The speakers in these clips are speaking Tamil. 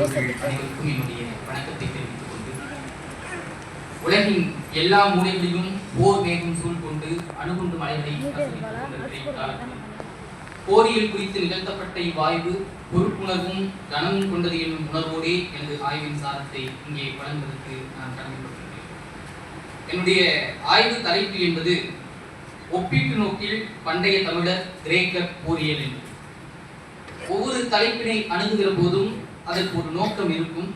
உறவுகள் அனைவருக்கும் என்னுடைய வணக்கத்தை தெரிவித்துக் கொண்டு, உலகின் எல்லா மூலைகளிலும் போர் மேகம் சூழ் கொண்டு அணுகுண்டு மலைகளை போரியல் குறித்து நிகழ்த்தப்பட்ட இவ்வாய்வு பொறுப்புணர்வும் கனமும் கொண்டது என்னும் உணர்வோடே எனது ஆய்வின் சாரத்தை இங்கே வழங்குவதற்கு நான் கடமைப்பட்டிருக்கிறேன். என்னுடைய ஆய்வு தலைப்பு என்பது ஒப்பீட்டு நோக்கில் பண்டைய தமிழர் கிரேக்கர் போரியல் என்று. ஒவ்வொரு தலைப்பினை அணுகுகிற போதும் அதற்கு ஒரு நோக்கம் இருக்கும்.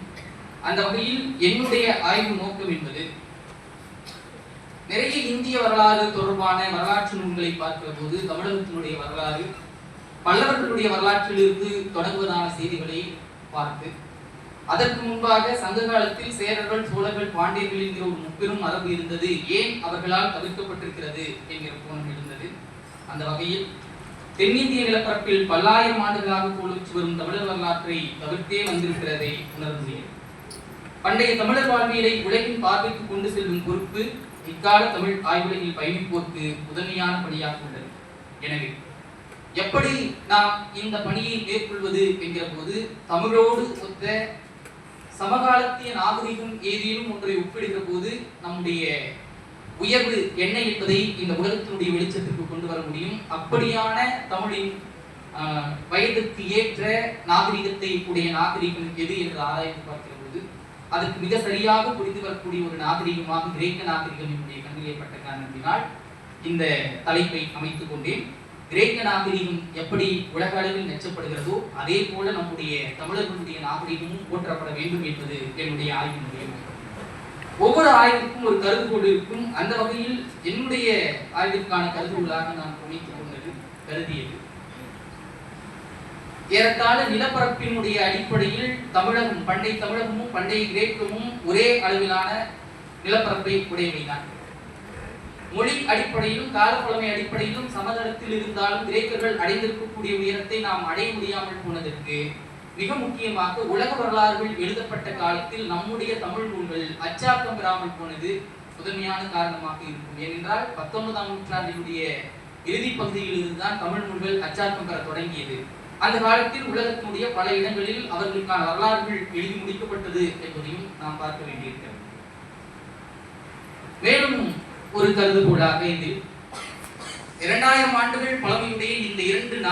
அந்த வகையில் என்னுடைய ஆய்வு நோக்கம் என்பது, நிறைய இந்திய வரலாறு தொடர்பான வரலாற்று நூல்களை பார்க்கிற போது தமிழகத்தினுடைய வரலாறு பல்லவர்களுடைய வரலாற்றிலிருந்து தொடங்குவதான செய்திகளை பார்த்து, அதற்கு முன்பாக சங்க காலத்தில் சேரர்கள், சோழர்கள், பாண்டியர்கள் என்கிற ஒரு முப்பெரும் மரபு இருந்தது, ஏன் அவர்களால் தவிர்க்கப்பட்டிருக்கிறது என்கிற கோணம் இருந்தது. அந்த வகையில் தென்னிந்திய நிலப்பரப்பில் பல்லாயிரம் ஆண்டுகளாக கோலோச்சி வரும் தமிழர் வரலாற்றை தவிர்த்தே வந்திருக்கிறதை உணர முடியும். பண்டைய தமிழர் வாழ்வியலை உலகின் பார்வைக்கு கொண்டு செல்லும் பொறுப்பு இக்கால தமிழ் ஆய்வுலகில் பயணிப்போருக்கு முதன்மையான பணியாக உள்ளது. எனவே எப்படி நாம் இந்த பணியை மேற்கொள்வது என்கிற போது, தமிழோடு ஒத்த சமகாலத்திய நாகரிகம் ஏதேனும் ஒன்றை ஒப்பிடுகிற போது நம்முடைய உயர்வு என்ன என்பதை இந்த உலகத்தினுடைய வெளிச்சத்திற்கு கொண்டு வர முடியும். அப்படியான தமிழின் வயதுக்கு ஏற்ற நாகரிகத்தை உடைய நாகரிகம் எது என்று ஆராய்ந்து பார்க்கிற போது, அதற்கு மிக சரியாக புரிந்து வரக்கூடிய ஒரு நாகரிகமாக கிரேக்க நாகரிகம் என்னுடைய கண்ணிலே பட்ட காரணத்தினால் இந்த தலைப்பை அமைத்துக் கொண்டேன். கிரேக்க நாகரிகம் எப்படி உலக அளவில் நெச்சப்படுகிறதோ அதே போல நம்முடைய தமிழர்களுடைய நாகரிகமும் போற்றப்பட வேண்டும் என்பது என்னுடைய ஆய்வினுடைய நோக்கம். ஒவ்வொரு ஆய்வுக்கும் ஒரு கருதுகோள் இருக்கும். அந்த வகையில் என்னுடைய ஆய்விற்கான கருதுகோளாக நான் அமைத்துக் கொண்டது, கருதியது, ஏறத்தாழ நிலப்பரப்பினுடைய அடிப்படையில் தமிழகம், பண்டைய தமிழகமும் பண்டைய கிரேக்கமும் ஒரே அளவிலான நிலப்பரப்பை உடையவைதான். மொழி அடிப்படையிலும் காலப்புலமை அடிப்படையிலும் சமதளத்தில் இருந்தாலும் கிரேக்கர்கள் அடைந்திருக்கக்கூடிய உயரத்தை நாம் அடைய முடியாமல் போனதற்கு மிக முக்கியமாக உலக வரலாறுகள் எழுதப்பட்ட காலத்தில் நம்முடைய தமிழ் நூல்கள் அச்சாக்கம் பெறாமல் போனது முதன்மையான காரணமாக இருக்கும். ஏனென்றால் 19ஆம் நூற்றாண்டினுடைய இறுதி பகுதியில் இருந்துதான் தமிழ் நூல்கள் அச்சாக்கம் பெற தொடங்கியது. அந்த காலத்தில் உலகத்தினுடைய பல இடங்களில் அவர்களுக்கான வரலாறுகள் எழுதி முடிக்கப்பட்டது என்பதையும் நாம் பார்க்க வேண்டியிருக்கிறது. மேலும் ஒரு கருதுகோளாக இதில் 2000 ஆண்டுகள் பழமையுடைய இந்த இரண்டு